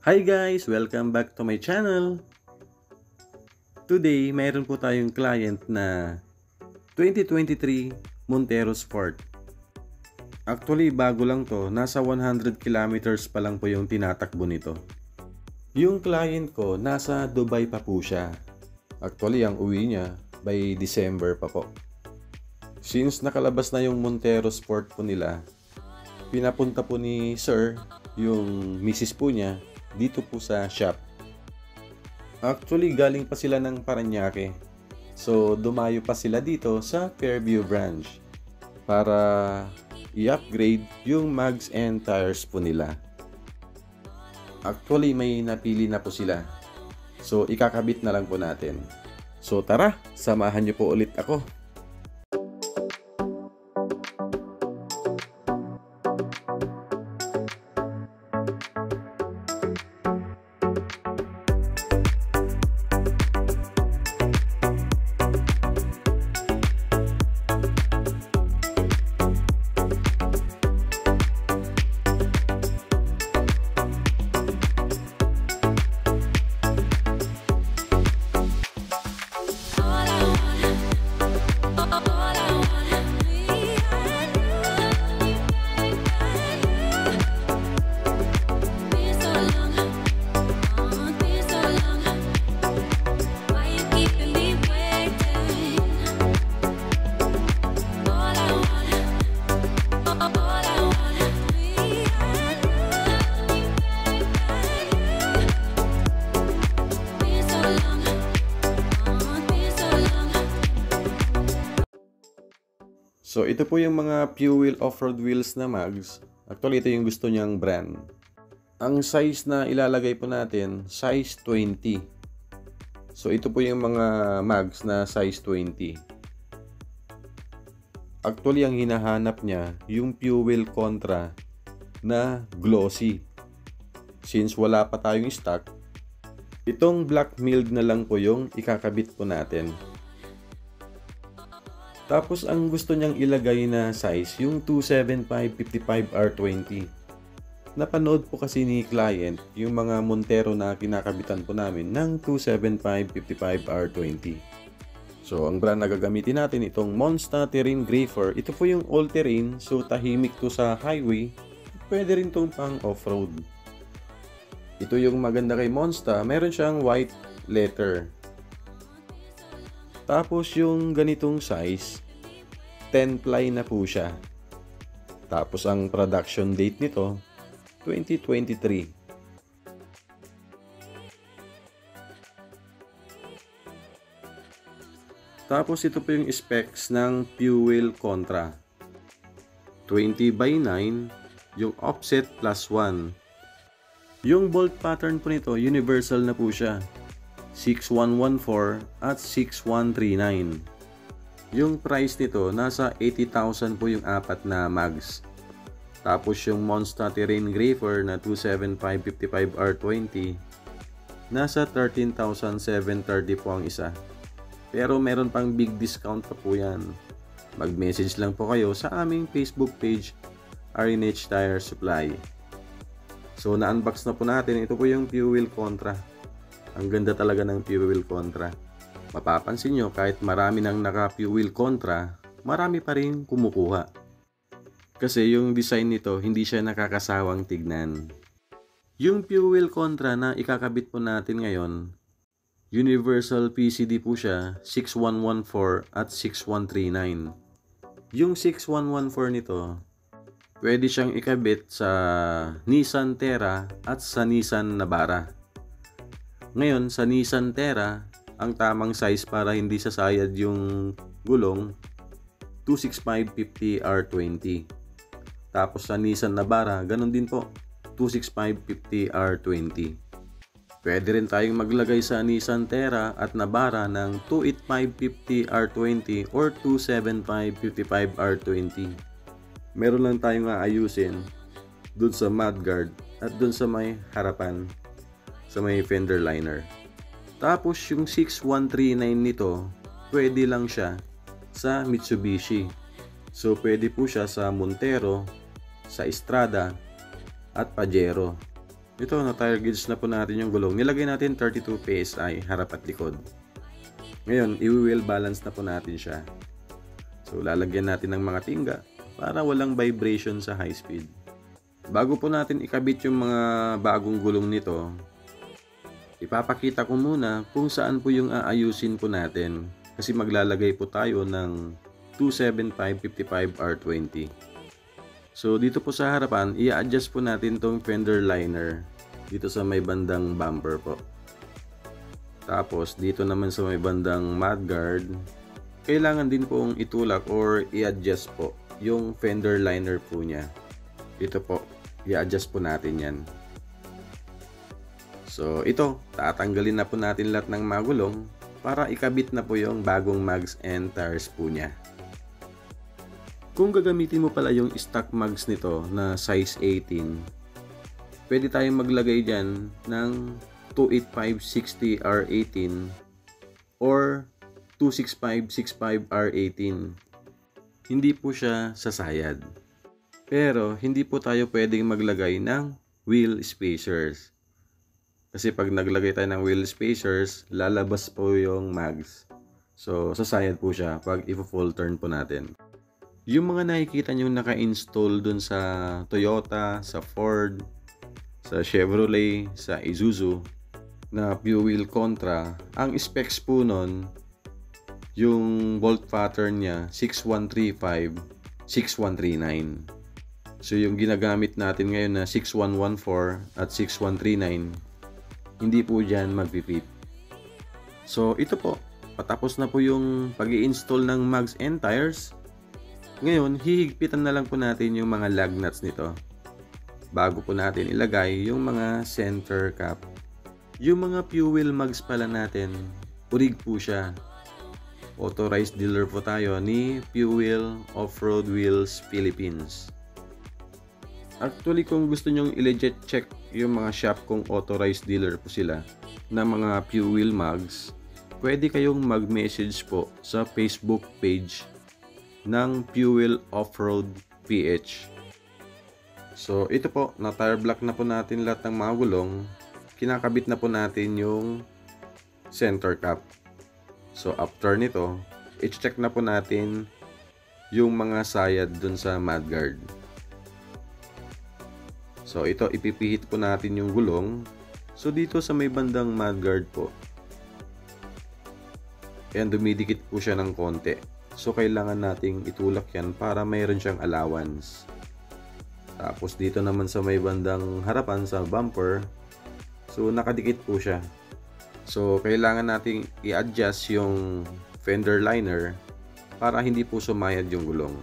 Hi guys! Welcome back to my channel! Today, mayroon po tayong client na 2023 Montero Sport. Actually, bago lang to. Nasa 100 kilometers pa lang po yung tinatakbo nito. Yung client ko, nasa Dubai pa po siya. Actually, ang uwi niya by December pa po. Since nakalabas na yung Montero Sport po nila, pinapunta po ni Sir, yung misis po niya, dito po sa shop. Actually, galing pa sila ng Parañaque. So, dumayo pa sila dito sa Fairview branch para i-upgrade yung mags and tires po nila. Actually, may napili na po sila. So, ikakabit na lang po natin. So, tara, samahan niyo po ulit ako. So, ito po yung mga fuel off-road wheels na mags. Actually, ito yung gusto niyang brand. Ang size na ilalagay po natin, size 20. So, ito po yung mga mags na size 20. Actually, ang hinahanap niya, yung fuel contra na glossy. Since wala pa tayong stock, itong black milled na lang po yung ikakabit po natin. Tapos ang gusto niyang ilagay na size, yung 275/55R20. Napanood po kasi ni client yung mga Montero na kinakabitan po namin ng 275/55R20. So ang brand na gagamitin natin itong Monster Terrain Grafer. Ito po yung all terrain, so tahimik to sa highway. Pwede rin tong pang off-road. Ito yung maganda kay Monster, meron siyang white letter. Tapos yung ganitong size, 10 ply na po siya. Tapos ang production date nito, 2023. Tapos ito po yung specs ng fuel contra. 20/9, yung offset +1. Yung bolt pattern po nito, universal na po siya. 6114 at 6139. Yung price nito, nasa 80,000 po yung apat na mags. Tapos yung Monster Terrain Grafer na 275/55R20, nasa 13,730 po ang isa. Pero meron pang big discount pa po yan. Mag-message lang po kayo sa aming Facebook page, RNH Tire Supply. So na-unbox na po natin. Ito po yung fuel contra. Ang ganda talaga ng fuel contra. Mapapansin nyo, kahit marami nang naka-fuel contra, marami pa rin kumukuha. Kasi yung design nito, hindi siya nakakasawang tignan. Yung fuel contra na ikakabit po natin ngayon, universal PCD po siya, 6114 at 6139. Yung 6114 nito, pwede siyang ikabit sa Nissan Terra at sa Nissan Navara. Ngayon, sa Nissan Terra, ang tamang size para hindi sasayad yung gulong, 265/50R20. Tapos sa Nissan Navara, ganun din po, 265/50R20. Pwede rin tayong maglagay sa Nissan Terra at Navara ng 285/50R20 or 275/55R20. Meron lang tayong aayusin dun sa mudguard at dun sa may harapan, sa may fender liner. Tapos yung 6139 nito, pwede lang siya sa Mitsubishi. So pwede po siya sa Montero, sa Estrada, at Pajero. Ito, na-tire gauge na po natin yung gulong. Nilagay natin 32 PSI, harap at likod. Ngayon, i-wheel balance na po natin siya. So, lalagyan natin ng mga tingga para walang vibration sa high speed. Bago po natin ikabit yung mga bagong gulong nito, ipapakita ko muna kung saan po yung aayusin po natin. Kasi maglalagay po tayo ng 275/55 R20. So dito po sa harapan, i-adjust po natin tong fender liner dito sa may bandang bumper po. Tapos dito naman sa may bandang mudguard, kailangan din pong itulak or i-adjust po yung fender liner po niya. Dito po, i-adjust po natin yan. So ito, tatanggalin na po natin lahat ng magulong para ikabit na po yung bagong mags and tires po niya. Kung gagamitin mo pala yung stock mags nito na size 18, pwede tayong maglagay dyan ng 285/60 R18 or 265/65 R18. Hindi po siya sasayad. Pero hindi po tayo pwedeng maglagay ng wheel spacers. Kasi pag naglagay tayo ng wheel spacers, lalabas po yung mags. So sasayad po siya pag i-full turn po natin. Yung mga nakikita nyo naka-install dun sa Toyota, sa Ford, sa Chevrolet, sa Isuzu na fuel contra, ang specs po nun, yung bolt pattern niya 6135, 6139. So yung ginagamit natin ngayon na 6114 at 6139, hindi po dyan mag-fit. So ito po, patapos na po yung pag-i-install ng mags and tires. Ngayon, hihigpitan na lang po natin yung mga lug nuts nito bago po natin ilagay yung mga center cap. Yung mga fuel mags pala natin, urig po siya. Authorized dealer po tayo ni Fuel Off-Road Wheels Philippines. Actually, kung gusto nyong i-legit check yung mga shop kung authorized dealer po sila na mga fuel mags, pwede kayong mag-message po sa Facebook page ng Fuel Off-Road PH. So ito po, na-tire block na po natin lahat ng mga gulong. Kinakabit na po natin yung center cap. So after nito, i-check na po natin yung mga sayad dun sa mudguard. So ito, ipipihit po natin yung gulong. So dito sa may bandang mudguard po, ayan, dumidikit po siya ng konti. So kailangan nating itulak yan para mayroon siyang allowance. Tapos dito naman sa may bandang harapan sa bumper, so nakadikit po siya. So kailangan nating i-adjust yung fender liner para hindi po sumayad yung gulong.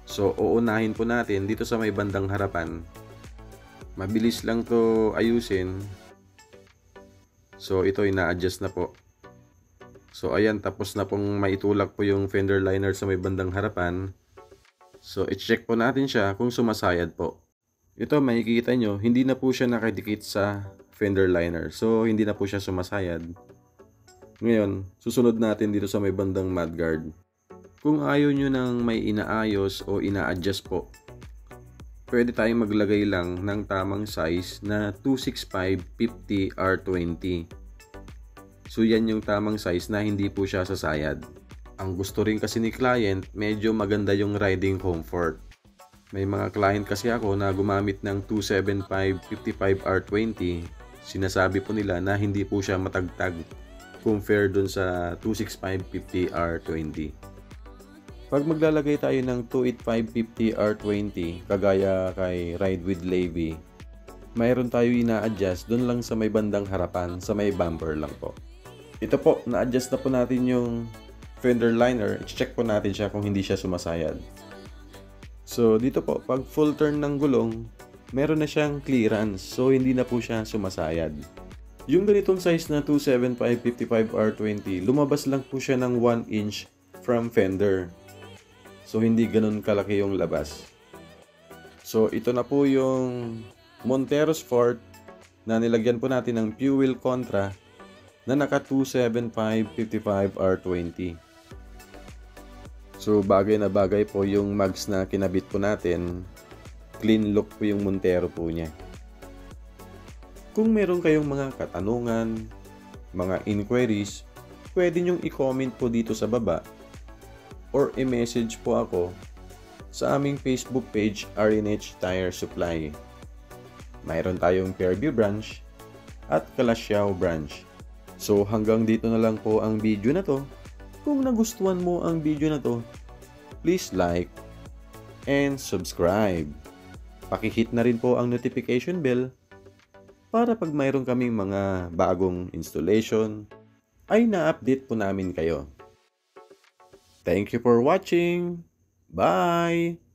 So uunahin po natin dito sa may bandang harapan. Mabilis lang to ayusin. So ito, ina-adjust na po. So ayan, tapos na pong maitulak po yung fender liner sa may bandang harapan. So i-check po natin siya kung sumasayad po. Ito, makikita nyo, hindi na po siya nakadikit sa fender liner. So hindi na po siya sumasayad. Ngayon, susunod natin dito sa may bandang mudguard. Kung ayaw nyo nang may inaayos o ina-adjust po, pwede tayong maglagay lang ng tamang size na 265/50 R20. So yan yung tamang size na hindi po siya sasayad. Ang gusto rin kasi ni client, medyo maganda yung riding comfort. May mga client kasi ako na gumamit ng 275/55 R20. Sinasabi po nila na hindi po siya matagtag compare dun sa 265/50 R20. Pag maglalagay tayo ng 285/50 R20, kagaya kay Ride with Levy, mayroon tayo ina-adjust dun lang sa may bandang harapan, sa may bumper lang po. Ito po, na-adjust na po natin yung fender liner. I-check po natin siya kung hindi siya sumasayad. So dito po, pag full turn ng gulong, meron na siyang clearance. So hindi na po siya sumasayad. Yung ganitong size na 275/55 R20, lumabas lang po siya ng 1 inch from fender. So hindi ganun kalaki yung labas. So ito na po yung Montero Sport na nilagyan po natin ng fuel contra na naka 275/55 R20. So bagay na bagay po yung mags na kinabit po natin. Clean look po yung Montero po niya. Kung meron kayong mga katanungan, mga inquiries, pwede nyong i-comment po dito sa baba or i-message po ako sa aming Facebook page RNH Tire Supply. Mayroon tayong Fairview branch at Calasiao branch. So hanggang dito na lang po ang video na to. Kung nagustuhan mo ang video na to, please like and subscribe. Pakihit na rin po ang notification bell para pag mayroon kaming mga bagong installation ay na-update po namin kayo. Thank you for watching. Bye!